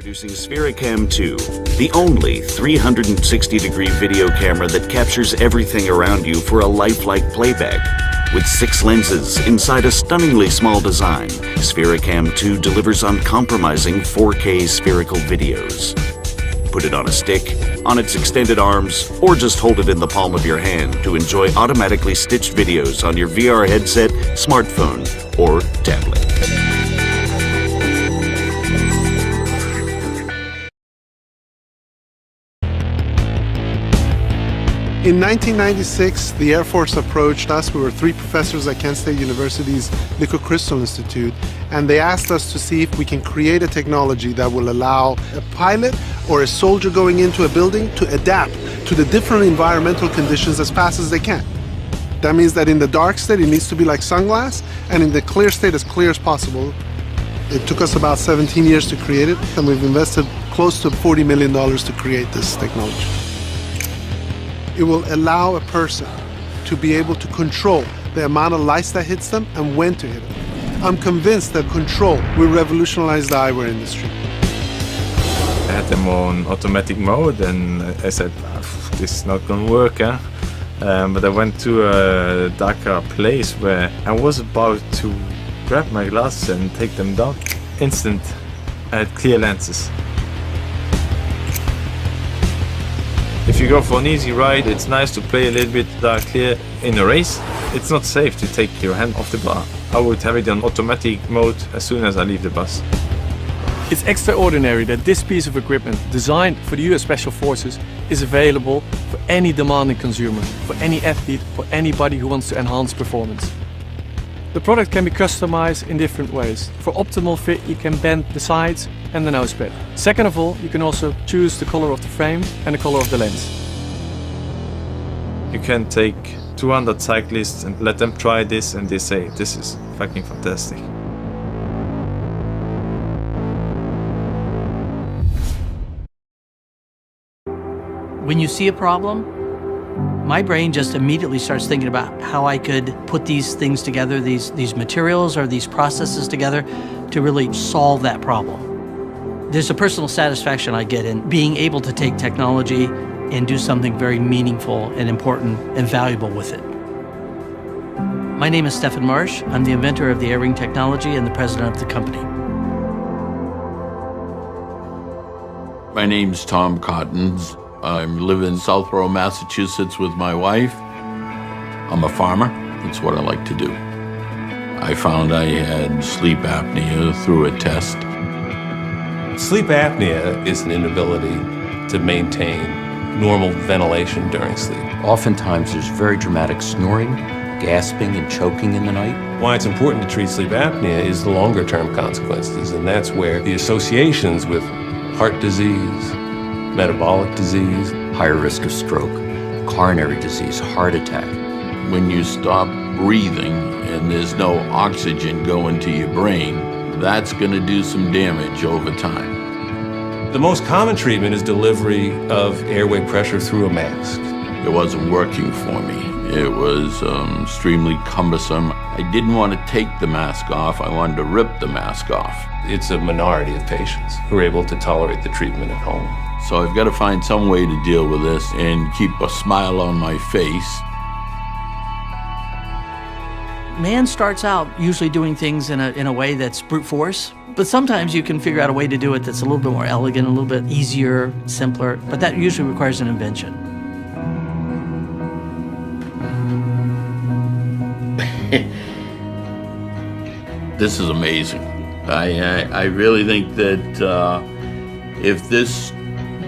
Introducing Sphericam 2, the only 360-degree video camera that captures everything around you for a lifelike playback. With 6 lenses inside a stunningly small design, Sphericam 2 delivers uncompromising 4K spherical videos. Put it on a stick, on its extended arms, or just hold it in the palm of your hand to enjoy automatically stitched videos on your VR headset, smartphone, or tablet. In 1996, the Air Force approached us. We were 3 professors at Kent State University's Liquid Crystal Institute, and they asked us to see if we can create a technology that will allow a pilot or a soldier going into a building to adapt to the different environmental conditions as fast as they can. That means that in the dark state, it needs to be like sunglass, and in the clear state, as clear as possible. It took us about 17 years to create it, and we've invested close to $40 million to create this technology. It will allow a person to be able to control the amount of lights that hits them and when to hit them. I'm convinced that control will revolutionize the eyewear industry. I had them on automatic mode and I said, this is not going to work. But I went to a darker place where I was about to grab my glasses and take them down. Instant, I had clear lenses. If you go for an easy ride, it's nice to play a little bit clear. In a race, it's not safe to take your hand off the bar. I would have it on automatic mode as soon as I leave the bus. It's extraordinary that this piece of equipment, designed for the US Special Forces, is available for any demanding consumer, for any athlete, for anybody who wants to enhance performance. The product can be customized in different ways. For optimal fit, you can bend the sides and the nose bit. Second of all, you can also choose the color of the frame and the color of the lens. You can take 200 cyclists and let them try this and they say, this is fucking fantastic. When you see a problem, my brain just immediately starts thinking about how I could put these things together, these materials or these processes together to really solve that problem. There's a personal satisfaction I get in being able to take technology and do something very meaningful and important and valuable with it. My name is Stefan Marsh. I'm the inventor of the Air-Ring technology and the president of the company. My name's Tom Cottons. I live in Southborough, Massachusetts with my wife. I'm a farmer. That's what I like to do. I found I had sleep apnea through a test. Sleep apnea is an inability to maintain normal ventilation during sleep. Oftentimes there's very dramatic snoring, gasping and choking in the night. Why it's important to treat sleep apnea is the longer term consequences, and that's where the associations with heart disease, metabolic disease, higher risk of stroke, coronary disease, heart attack. When you stop breathing and there's no oxygen going to your brain, that's going to do some damage over time. The most common treatment is delivery of airway pressure through a mask. It wasn't working for me. It was extremely cumbersome. I didn't want to take the mask off. I wanted to rip the mask off. It's a minority of patients who are able to tolerate the treatment at home. So I've got to find some way to deal with this and keep a smile on my face. Man starts out usually doing things in a way that's brute force, but sometimes you can figure out a way to do it that's a little bit more elegant, a little bit easier, simpler, but that usually requires an invention. This is amazing. I really think that if this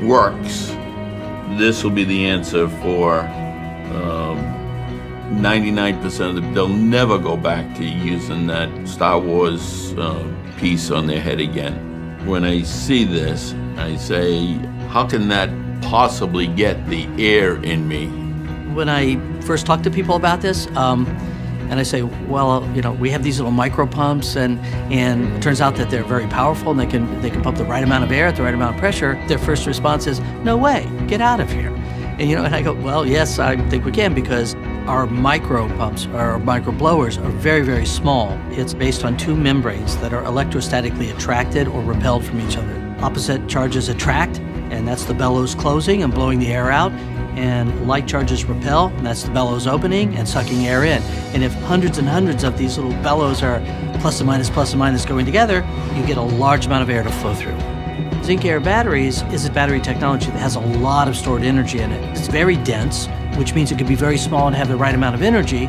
works, this will be the answer for 99% of them. They'll never go back to using that Star Wars piece on their head again. When I see this, I say, how can that possibly get the air in me? When I first talk to people about this, and I say, well, you know, we have these little micro pumps, and it turns out that they're very powerful, and they can pump the right amount of air at the right amount of pressure. Their first response is, no way, get out of here. And I go, well, yes, I think we can, because our micro pumps, our micro blowers, are very, very small. It's based on 2 membranes that are electrostatically attracted or repelled from each other. Opposite charges attract, and that's the bellows closing and blowing the air out. And like charges repel, and that's the bellows opening and sucking air in. And if hundreds and hundreds of these little bellows are plus and minus going together, you get a large amount of air to flow through. Zinc air batteries is a battery technology that has a lot of stored energy in it. It's very dense, which means it can be very small and have the right amount of energy.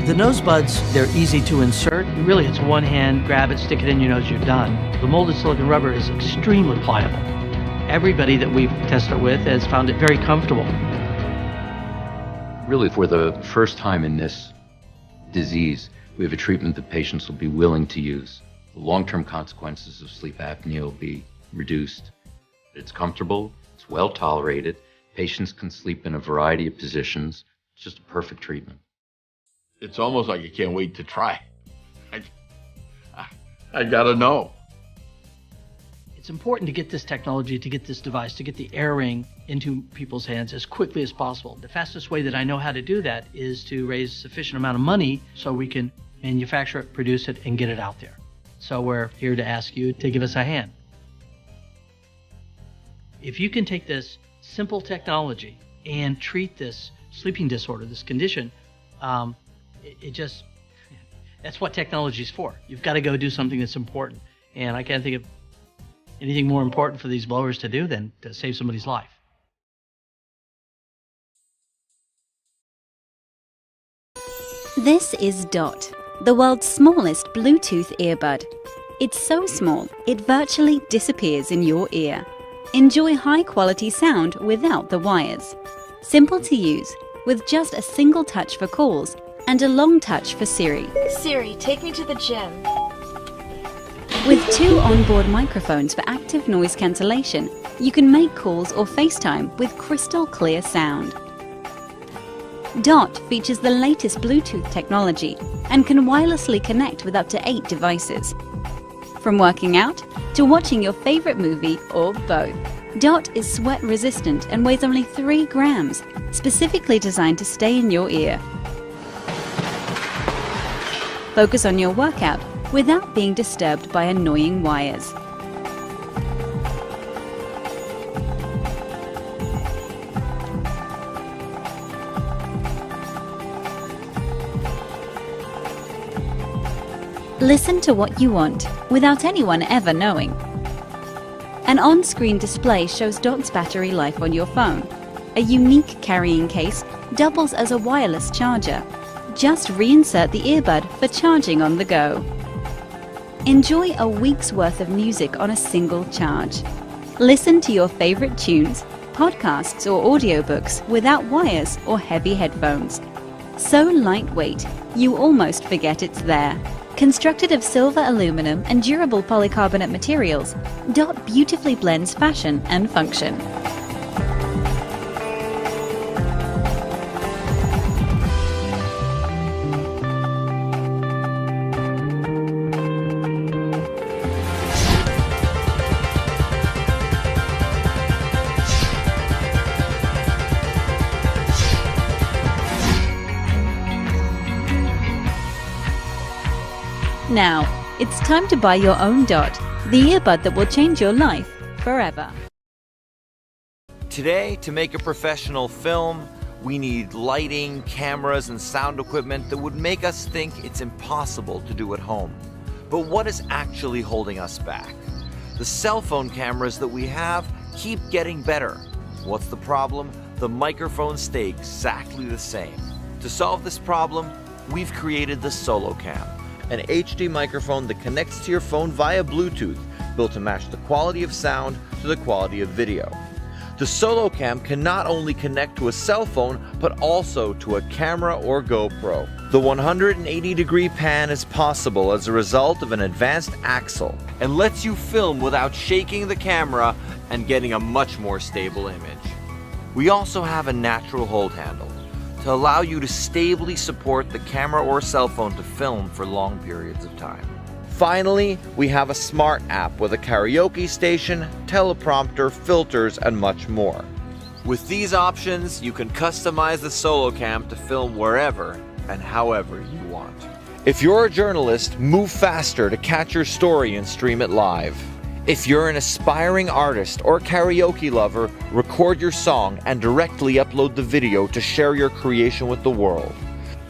The nose buds, they're easy to insert. Really, it's one hand, grab it, stick it in your nose, you're done. The molded silicon rubber is extremely pliable. Everybody that we've tested it with has found it very comfortable. Really, for the first time in this disease, we have a treatment that patients will be willing to use. The long-term consequences of sleep apnea will be reduced. It's comfortable, it's well tolerated, patients can sleep in a variety of positions. It's just a perfect treatment. It's almost like you can't wait to try. I gotta know. It's important to get this technology, to get this device, to get the air ring into people's hands as quickly as possible. The fastest way that I know how to do that is to raise sufficient amount of money so we can manufacture it, produce it, and get it out there. So we're here to ask you to give us a hand. If you can take this simple technology and treat this sleeping disorder, this condition, that's what technology is for. You've got to go do something that's important. And I can't think of anything more important for these blowers to do than to save somebody's life. This is Dot, the world's smallest Bluetooth earbud. It's so small, it virtually disappears in your ear. Enjoy high-quality sound without the wires. Simple to use, with just a single touch for calls and a long touch for Siri. Siri, take me to the gym. With 2 onboard microphones for active noise cancellation, you can make calls or FaceTime with crystal clear sound. Dot features the latest Bluetooth technology and can wirelessly connect with up to 8 devices. From working out to watching your favorite movie or both. Dot is sweat resistant and weighs only 3 grams, specifically designed to stay in your ear. Focus on your workout without being disturbed by annoying wires. Listen to what you want without anyone ever knowing. An on-screen display shows Dot's battery life on your phone. A unique carrying case doubles as a wireless charger. Just reinsert the earbud for charging on the go. Enjoy a week's worth of music on a single charge. Listen to your favorite tunes, podcasts or audiobooks without wires or heavy headphones. So lightweight, you almost forget it's there. Constructed of silver, aluminum and durable polycarbonate materials, Dot beautifully blends fashion and function. Now, it's time to buy your own Dot, the earbud that will change your life forever. Today, to make a professional film, we need lighting, cameras, and sound equipment that would make us think it's impossible to do at home. But what is actually holding us back? The cell phone cameras that we have keep getting better. What's the problem? The microphones stay exactly the same. To solve this problem, we've created the SoloCam, an HD microphone that connects to your phone via Bluetooth, built to match the quality of sound to the quality of video. The SoloCam can not only connect to a cell phone, but also to a camera or GoPro. The 180-degree pan is possible as a result of an advanced axle, and lets you film without shaking the camera and getting a much more stable image. We also have a natural hold handle to allow you to stably support the camera or cell phone to film for long periods of time. Finally, we have a smart app with a karaoke station, teleprompter, filters, and much more. With these options, you can customize the SoloCam to film wherever and however you want. If you're a journalist, move faster to catch your story and stream it live. If you're an aspiring artist or karaoke lover, record your song and directly upload the video to share your creation with the world.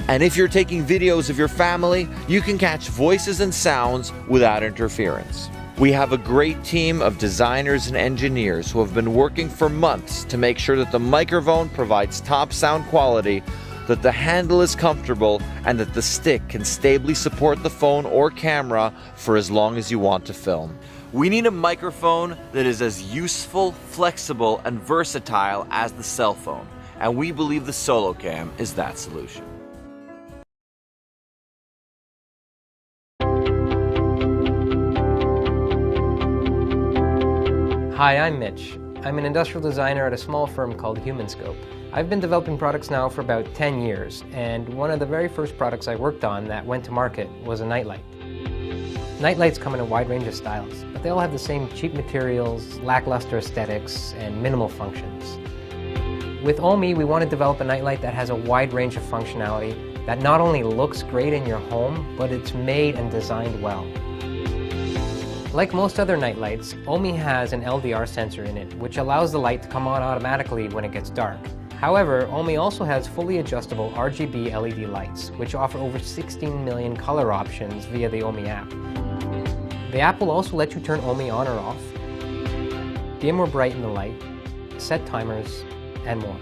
And if you're taking videos of your family, you can catch voices and sounds without interference. We have a great team of designers and engineers who have been working for months to make sure that the microphone provides top sound quality, that the handle is comfortable, and that the stick can stably support the phone or camera for as long as you want to film. We need a microphone that is as useful, flexible, and versatile as the cell phone, and we believe the SoloCam is that solution. Hi, I'm Mitch. I'm an industrial designer at a small firm called HumanScope. I've been developing products now for about 10 years, and one of the very first products I worked on that went to market was a nightlight. Nightlights come in a wide range of styles, but they all have the same cheap materials, lackluster aesthetics, and minimal functions. With OMI, we want to develop a nightlight that has a wide range of functionality that not only looks great in your home, but it's made and designed well. Like most other nightlights, OMI has an LDR sensor in it, which allows the light to come on automatically when it gets dark. However, OMI also has fully adjustable RGB LED lights, which offer over 16 million color options via the OMI app. The app will also let you turn OMI on or off, dim or brighten the light, set timers, and more.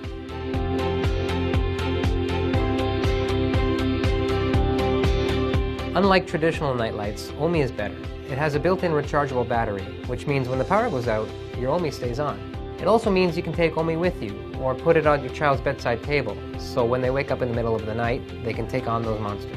Unlike traditional nightlights, OMI is better. It has a built-in rechargeable battery, which means when the power goes out, your OMI stays on. It also means you can take OMI with you, or put it on your child's bedside table, so when they wake up in the middle of the night, they can take on those monsters.